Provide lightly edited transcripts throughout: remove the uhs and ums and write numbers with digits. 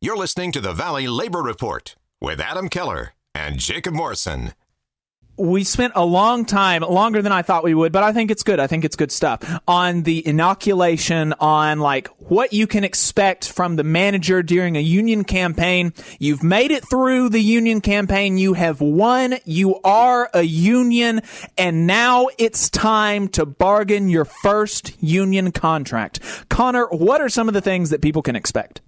You're listening to the Valley Labor Report with Adam Keller and Jacob Morrison. We spent a long time, longer than I thought we would, but I think it's good. I think it's good stuff, on the inoculation, on like what you can expect from the manager during a union campaign. You've made it through the union campaign. You have won. You are a union. And now it's time to bargain your first union contract. Connor, what are some of the things that people can expect?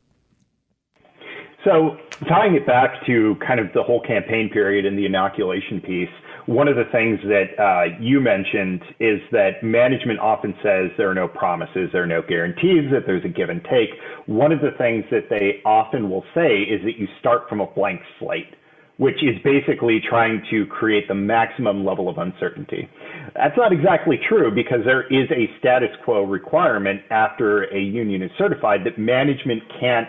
So tying it back to kind of the whole campaign period and the inoculation piece, one of the things that you mentioned is that management often says there are no promises, there are no guarantees, that there's a give and take. One of the things that they often will say is that you start from a blank slate, which is basically trying to create the maximum level of uncertainty. That's not exactly true, because there is a status quo requirement after a union is certified that management can't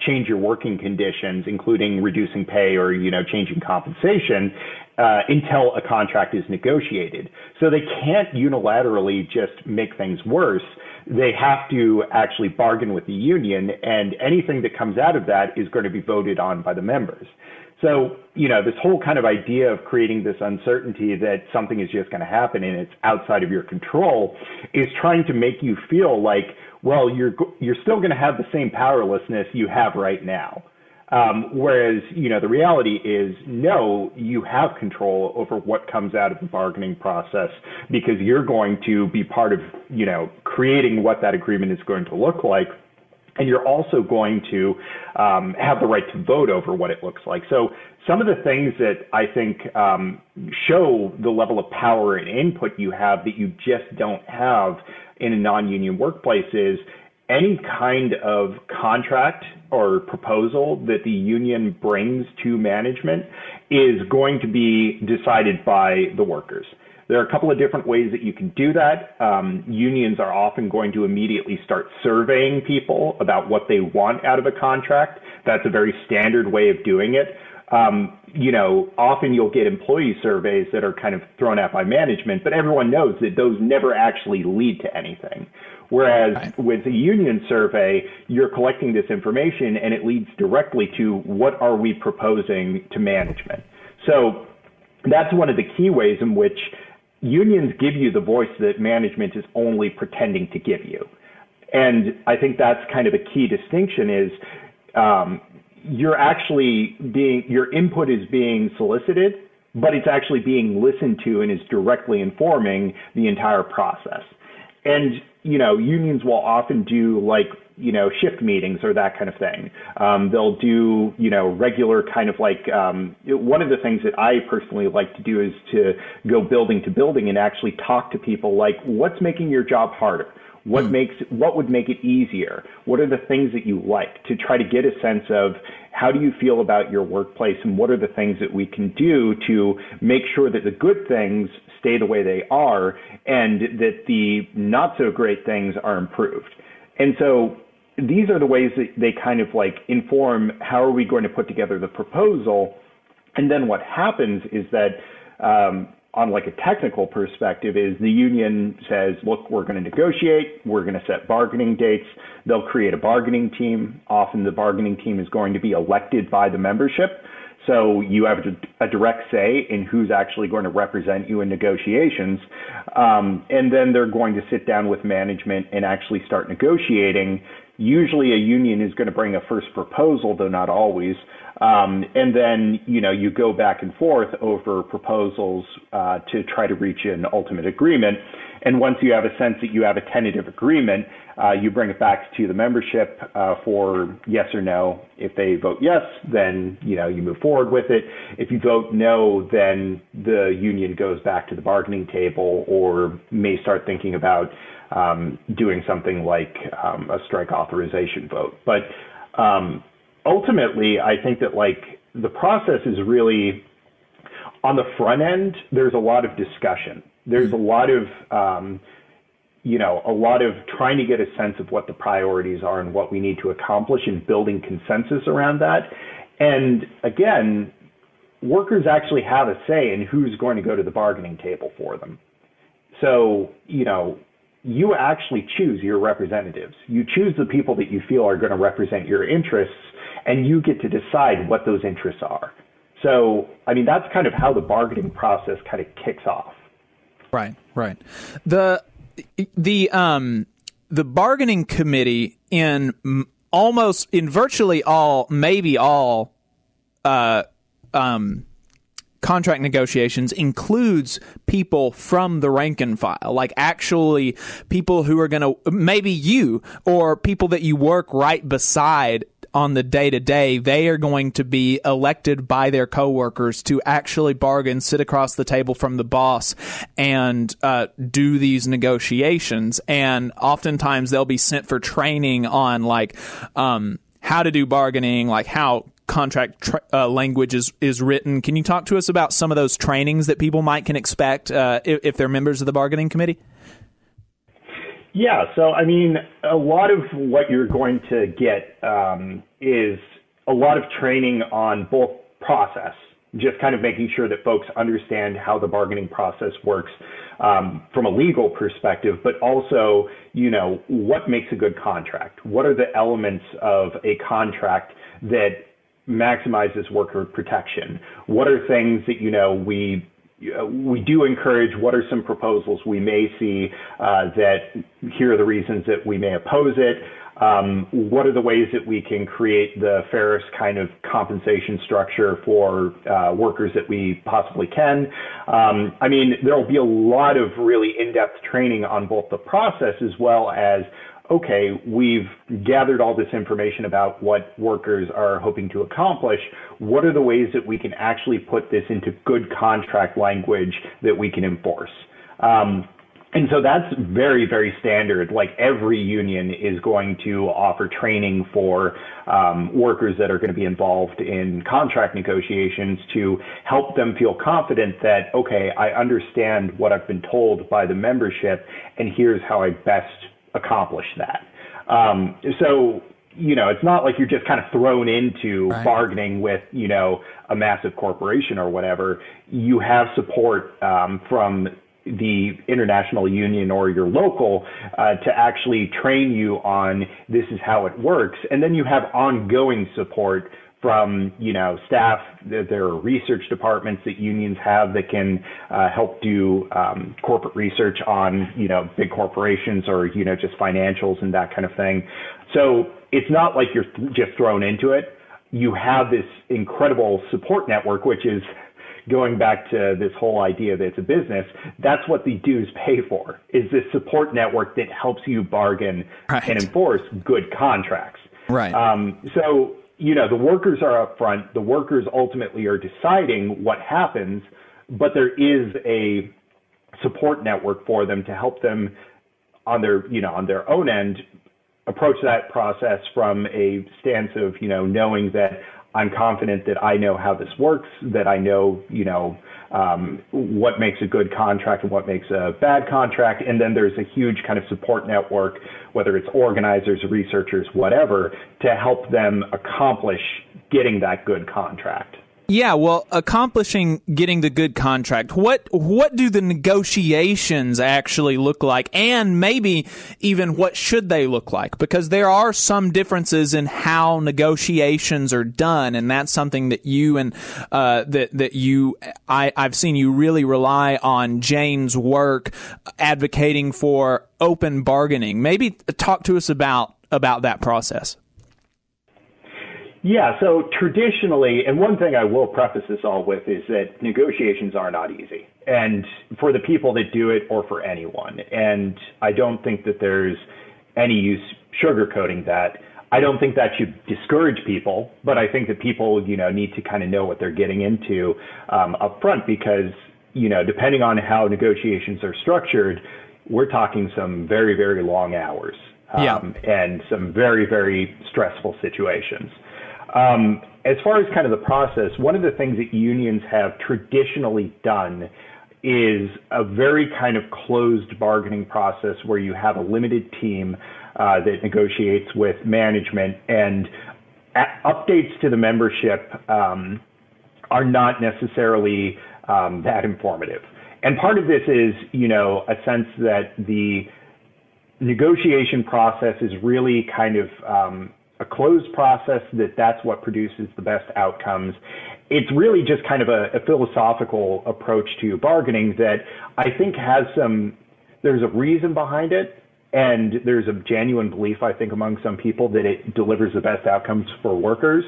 change your working conditions, including reducing pay or, changing compensation, until a contract is negotiated. So they can't unilaterally just make things worse. They have to actually bargain with the union, and anything that comes out of that is going to be voted on by the members. So, this whole kind of idea of creating this uncertainty that something is just going to happen and it's outside of your control is trying to make you feel like, well, you're still going to have the same powerlessness you have right now. Whereas, the reality is, no, you have control over what comes out of the bargaining process, because you're going to be part of, creating what that agreement is going to look like. And you're also going to have the right to vote over what it looks like. So some of the things that I think show the level of power and input you have that you just don't have in a non-union workplace is any kind of contract or proposal that the union brings to management is going to be decided by the workers. There are a couple of different ways that you can do that. Unions are often going to immediately start surveying people about what they want out of a contract. That's a very standard way of doing it. Often you'll get employee surveys that are kind of thrown out by management, but everyone knows that those never actually lead to anything. Whereas with a union survey, you're collecting this information and it leads directly to what are we proposing to management. So that's one of the key ways in which unions give you the voice that management is only pretending to give you. And I think that's kind of a key distinction is your input is being solicited, but it's actually being listened to and is directly informing the entire process. And, unions will often do shift meetings or that kind of thing. They'll do, regular kind of one of the things that I personally like to do is to go building to building and actually talk to people like, what's making your job harder? What would make it easier? What are the things that you like, to try to get a sense of how do you feel about your workplace and what are the things that we can do to make sure that the good things stay the way they are and that the not so great things are improved. And so these are the ways that they kind of inform how are we going to put together the proposal. And then what happens is that on a technical perspective is the union says, look, we're going to negotiate, we're going to set bargaining dates. They'll create a bargaining team. Often the bargaining team is going to be elected by the membership. So you have a direct say in who's actually going to represent you in negotiations. And then they're going to sit down with management and actually start negotiating. Usually a union is going to bring a first proposal, though not always. And then, you go back and forth over proposals to try to reach an ultimate agreement. And once you have a sense that you have a tentative agreement, you bring it back to the membership for yes or no. If they vote yes, then, you move forward with it. If you vote no, then the union goes back to the bargaining table or may start thinking about doing something like a strike authorization vote. But ultimately, I think that the process is really on the front end. There's a lot of discussion. There's a lot of trying to get a sense of what the priorities are and what we need to accomplish and building consensus around that. And again, workers actually have a say in who's going to go to the bargaining table for them. So, you actually choose your representatives. You choose the people that you feel are going to represent your interests, and you get to decide what those interests are. So, I mean, that's kind of how the bargaining process kind of kicks off. Right. The bargaining committee in virtually all, maybe all, contract negotiations includes people from the rank and file, like actually people who are going to, maybe you or people that you work right beside on the day-to-day, they are going to be elected by their coworkers to actually bargain, sit across the table from the boss, and do these negotiations. And oftentimes they'll be sent for training on like how to do bargaining, like how contract language is written. Can you talk to us about some of those trainings that people can expect if they're members of the bargaining committee? Yeah, so I mean, a lot of what you're going to get is a lot of training on both process, just kind of making sure that folks understand how the bargaining process works from a legal perspective, but also, what makes a good contract? What are the elements of a contract that maximizes worker protection? What are things that, we do encourage? What are some proposals we may see that here are the reasons that we may oppose it? What are the ways that we can create the fairest kind of compensation structure for workers that we possibly can? I mean, there will be a lot of really in-depth training on both the process as well as, okay, we've gathered all this information about what workers are hoping to accomplish. What are the ways that we can actually put this into good contract language that we can enforce? And so that's very, very standard. Like every union is going to offer training for workers that are going to be involved in contract negotiations to help them feel confident that, okay, I understand what I've been told by the membership, and here's how I best accomplish that. So, it's not like you're just kind of thrown into bargaining with, a massive corporation or whatever. You have support from the international union or your local to actually train you on this is how it works. And then you have ongoing support from, staff. There are research departments that unions have that can help do corporate research on, big corporations or, just financials and that kind of thing. So it's not like you're just thrown into it. You have this incredible support network, which is going back to this whole idea that it's a business. That's what the dues pay for, is this support network that helps you bargain and enforce good contracts. Right. So, the workers are up front. The workers ultimately are deciding what happens, but there is a support network for them to help them on their own end approach that process from a stance of, knowing that I'm confident that I know how this works, that I know, what makes a good contract and what makes a bad contract. And then there's a huge kind of support network, whether it's organizers, researchers, whatever, to help them accomplish getting that good contract. Yeah, well, accomplishing getting the good contract, what do the negotiations actually look like? And maybe even what should they look like? Because there are some differences in how negotiations are done, and that's something that you and I've seen you really rely on Jane's work advocating for open bargaining. Maybe talk to us about that process. Yeah, so traditionally, and one thing I will preface this all with is that negotiations are not easy, and for the people that do it or for anyone. And I don't think that there's any use sugarcoating that. I don't think that should discourage people, but I think that people, need to kind of know what they're getting into up front because, depending on how negotiations are structured, we're talking some very, very long hours and some very, very stressful situations. As far as kind of the process, one of the things that unions have traditionally done is a very kind of closed bargaining process where you have a limited team that negotiates with management, and updates to the membership are not necessarily that informative. And part of this is, a sense that the negotiation process is really kind of a closed process, that's what produces the best outcomes. It's really just kind of a philosophical approach to bargaining that I think there's a reason behind it, and there's a genuine belief, I think, among some people that it delivers the best outcomes for workers.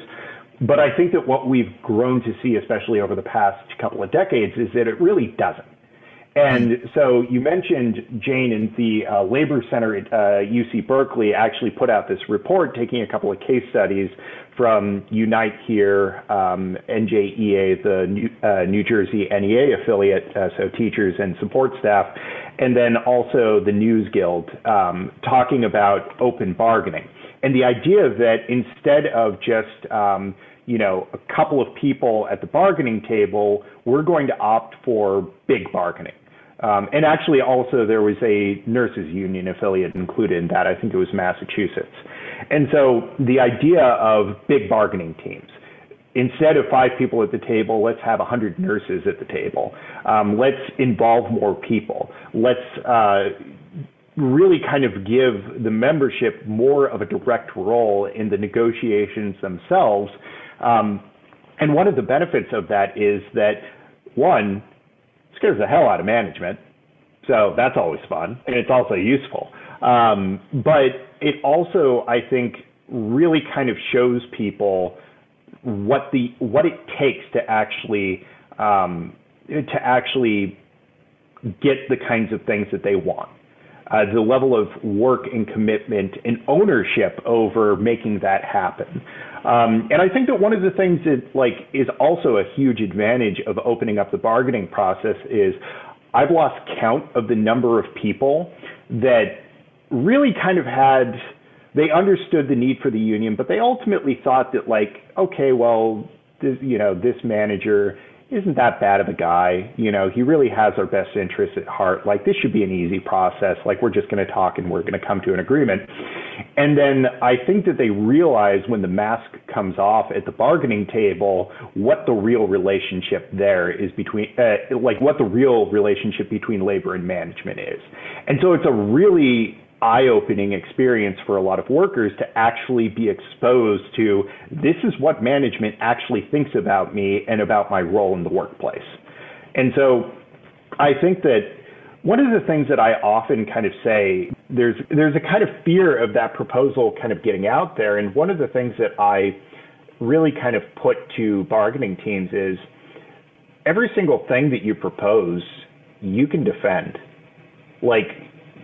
But I think that what we've grown to see, especially over the past couple of decades, is that it really doesn't. And so you mentioned, Jane, in the Labor Center at UC Berkeley actually put out this report taking a couple of case studies from Unite Here, NJEA, the New Jersey NEA affiliate, so teachers and support staff, and then also the News Guild, talking about open bargaining. And the idea that instead of just a couple of people at the bargaining table, we're going to opt for big bargaining. And actually also there was a nurses union affiliate included in that. I think it was Massachusetts. And so the idea of big bargaining teams, instead of 5 people at the table, let's have 100 nurses at the table. Let's involve more people. Let's really kind of give the membership more of a direct role in the negotiations themselves. And one of the benefits of that is that, one, scares the hell out of management. So that's always fun, and it's also useful. But it also, I think, really kind of shows people what it takes to actually get the kinds of things that they want. The level of work and commitment and ownership over making that happen. And I think that one of the things that is also a huge advantage of opening up the bargaining process is I've lost count of the number of people that really kind of they understood the need for the union, but they ultimately thought that okay, well, this manager isn't that bad of a guy. He really has our best interests at heart. This should be an easy process. We're just going to talk and we're going to come to an agreement. And then I think that they realize when the mask comes off at the bargaining table, what the real relationship there is between, what the real relationship between labor and management is. And so it's a really eye-opening experience for a lot of workers to actually be exposed to, this is what management actually thinks about me and about my role in the workplace. And so I think that one of the things that I often kind of say, there's a kind of fear of that proposal kind of getting out there. And one of the things that I really kind of put to bargaining teams is every single thing that you propose, you can defend.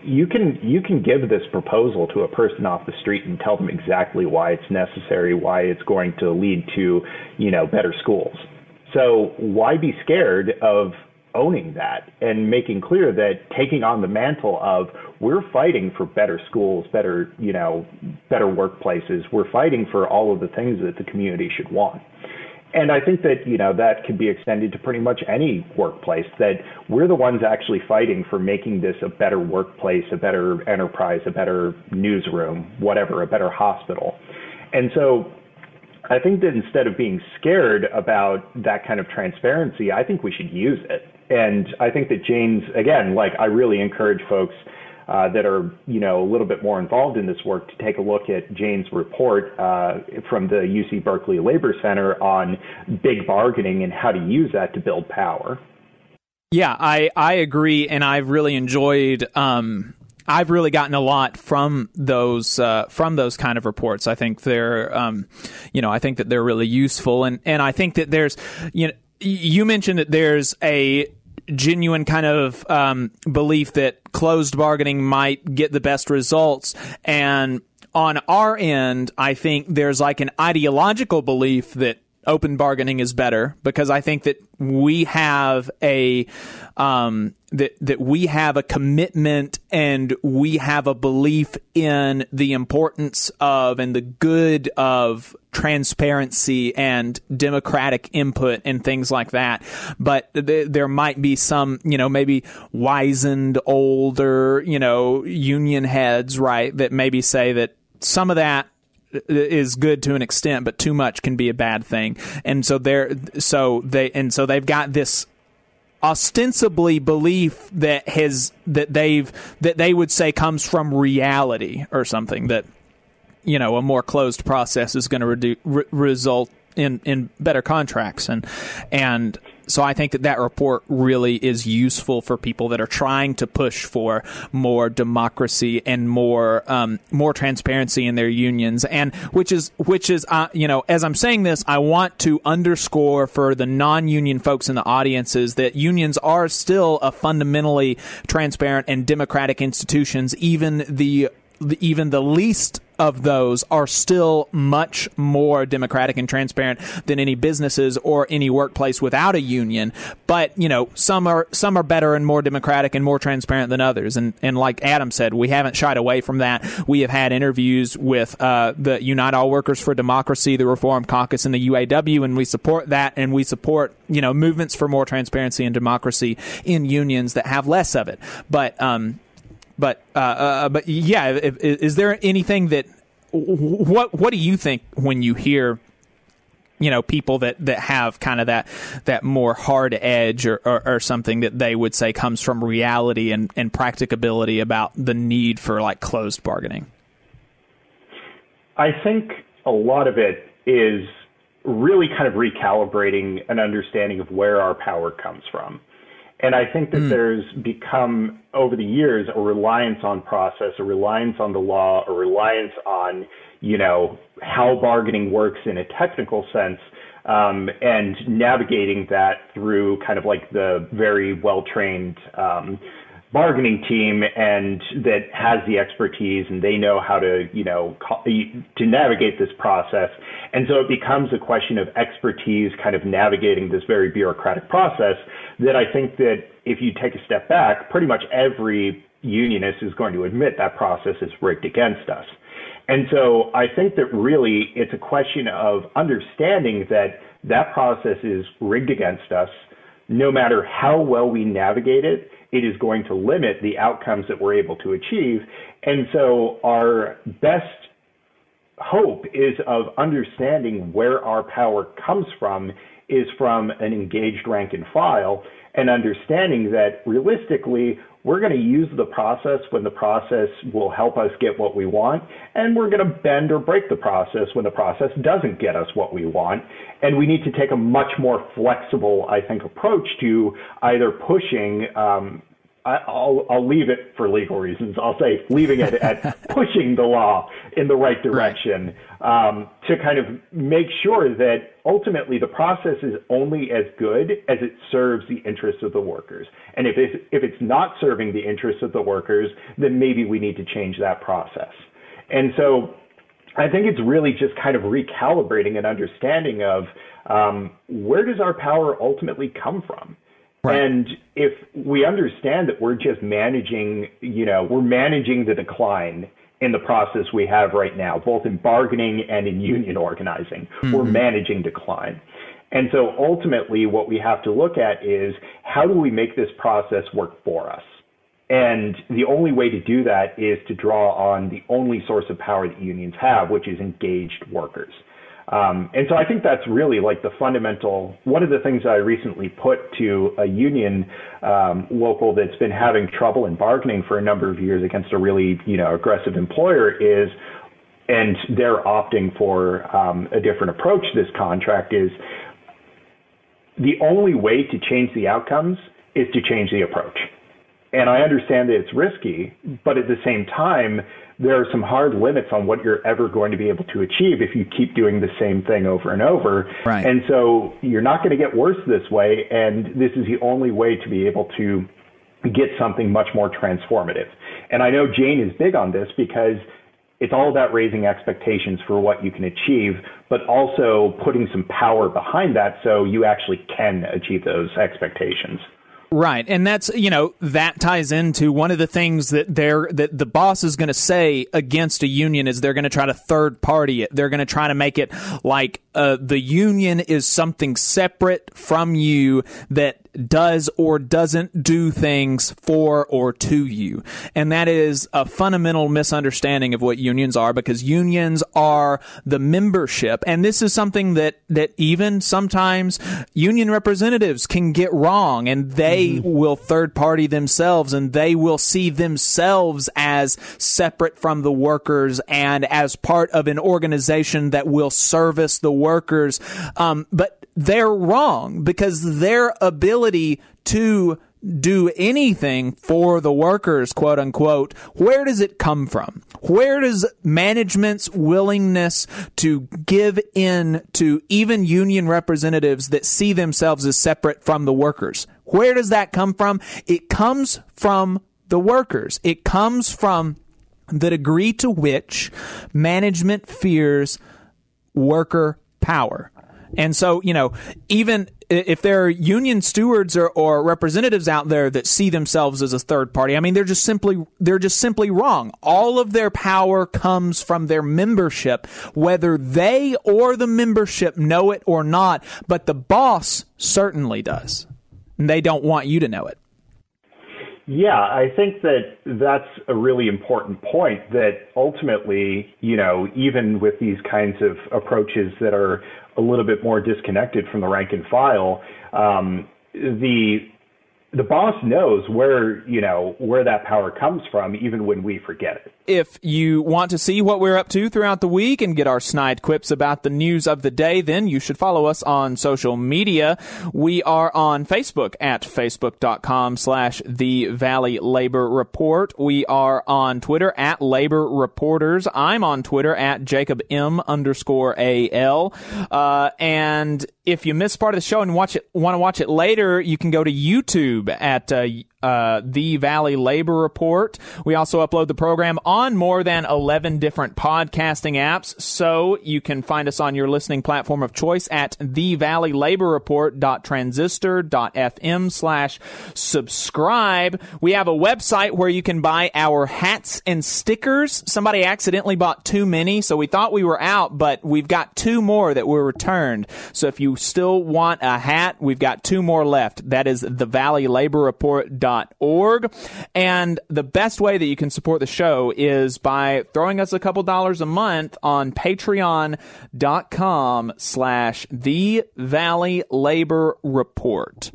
You can give this proposal to a person off the street and tell them exactly why it's necessary, why it's going to lead to, better schools. So why be scared of owning that and making clear that taking on the mantle of we're fighting for better schools, better workplaces, we're fighting for all of the things that the community should want. And I think that, that could be extended to pretty much any workplace, that we're the ones actually fighting for making this a better workplace, a better enterprise, a better newsroom, whatever, a better hospital. And so I think that instead of being scared about that kind of transparency, I think we should use it. And I think that Jane's, again, I really encourage folks that are, a little bit more involved in this work to take a look at Jane's report from the UC Berkeley Labor Center on big bargaining and how to use that to build power. Yeah, I agree, and I've really enjoyed. I've really gotten a lot from those kind of reports. I think they're, I think that they're really useful, and I think that there's, you mentioned that there's a genuine kind of belief that closed bargaining might get the best results. And on our end, I think there's an ideological belief that open bargaining is better, because I think that we have a that we have a commitment and we have a belief in the importance of and the good of transparency and democratic input and things like that. But there might be some, maybe wizened older, union heads, right, that maybe say that some of that is good to an extent, but too much can be a bad thing. And so they've got this ostensibly belief that they would say comes from reality or something, that, you know, a more closed process is going to result in better contracts. And so I think that report really is useful for people that are trying to push for more democracy and more transparency in their unions. And which is you know, as I'm saying this, I want to underscore for the non-union folks in the audiences that unions are still a fundamentally transparent and democratic institutions. Even the least of those are still much more democratic and transparent than any businesses or any workplace without a union. But, you know, some are better and more democratic and more transparent than others. And like Adam said, we haven't shied away from that. We have had interviews with the Unite All Workers for Democracy, the Reform Caucus, and the UAW, and we support that, and we support, you know, movements for more transparency and democracy in unions that have less of it. But yeah, is there anything that what do you think when you hear, you know, people that have kind of that more hard edge or something that they would say comes from reality and practicability about the need for like closed bargaining? I think a lot of it is really kind of recalibrating an understanding of where our power comes from. And I think that there's become, over the years, a reliance on process, a reliance on the law, a reliance on, you know, how bargaining works in a technical sense, and navigating that through kind of like the very well-trained bargaining team, and that has the expertise, and they know how to, you know, to navigate this process. And so it becomes a question of expertise kind of navigating this very bureaucratic process that I think that if you take a step back, pretty much every unionist is going to admit that process is rigged against us. And so I think that really it's a question of understanding that that process is rigged against us. No matter how well we navigate it, it is going to limit the outcomes that we're able to achieve. And so our best hope is of understanding where our power comes from is from an engaged rank and file, and understanding that realistically, we're going to use the process when the process will help us get what we want, and we're going to bend or break the process when the process doesn't get us what we want. And we need to take a much more flexible, I think, approach to either pushing, I'll leave it for legal reasons. I'll say leaving it at pushing the law in the right direction, to kind of make sure that ultimately the process is only as good as it serves the interests of the workers. And if it's not serving the interests of the workers, then maybe we need to change that process. And so I think it's really just kind of recalibrating an understanding of where does our power ultimately come from? Right. And if we understand that we're just managing, you know, we're managing the decline in the process we have right now, both in bargaining and in union organizing, we're managing decline. And so ultimately what we have to look at is how do we make this process work for us? And the only way to do that is to draw on the only source of power that unions have, which is engaged workers. And so I think that's really like the fundamental, one of the things I recently put to a union local that's been having trouble in bargaining for a number of years against a really, you know, aggressive employer is, and they're opting for a different approach to this contract, is the only way to change the outcomes is to change the approach. And I understand that it's risky, but at the same time, there are some hard limits on what you're ever going to be able to achieve if you keep doing the same thing over and over. Right. And so you're not going to get worse this way, and this is the only way to be able to get something much more transformative. And I know Jane is big on this because it's all about raising expectations for what you can achieve, but also putting some power behind that so you actually can achieve those expectations. Right. And that's, you know, that ties into one of the things that the boss is going to say against a union is they're going to try to third party it. They're going to try to make it like the union is something separate from you that does or doesn't do things for or to you. And that is a fundamental misunderstanding of what unions are, because unions are the membership. And this is something that even sometimes union representatives can get wrong, and they will third party themselves, and they will see themselves as separate from the workers and as part of an organization that will service the workers. But they're wrong, because their ability to do anything for the workers, quote unquote, where does it come from? Where does management's willingness to give in to even union representatives that see themselves as separate from the workers? Where does that come from? It comes from the workers. It comes from the degree to which management fears worker power. And so, even if there are union stewards or representatives out there that see themselves as a third party, I mean, they're just simply wrong. All of their power comes from their membership, whether they or the membership know it or not. But the boss certainly does. And they don't want you to know it. Yeah, I think that that's a really important point, that ultimately, even with these kinds of approaches that are a little bit more disconnected from the rank and file, the boss knows where that power comes from, even when we forget it. If you want to see what we're up to throughout the week and get our snide quips about the news of the day, then you should follow us on social media. We are on Facebook at facebook.com/The Valley Labor Report. We are on Twitter at Labor Reporters. I'm on Twitter at JacobM_AL. And if you missed part of the show and want to watch it later, you can go to YouTube at The Valley Labor Report. We also upload the program on more than 11 different podcasting apps, so you can find us on your listening platform of choice at thevalleylaborreport.transistor.fm/subscribe. We have a website where you can buy our hats and stickers. Somebody accidentally bought too many, so we thought we were out, but we've got 2 more that were returned. So if you still want a hat, we've got 2 more left. That is thevalleylaborreport.org. And the best way that you can support the show is by throwing us a couple dollars a month on patreon.com/The Valley Labor Report.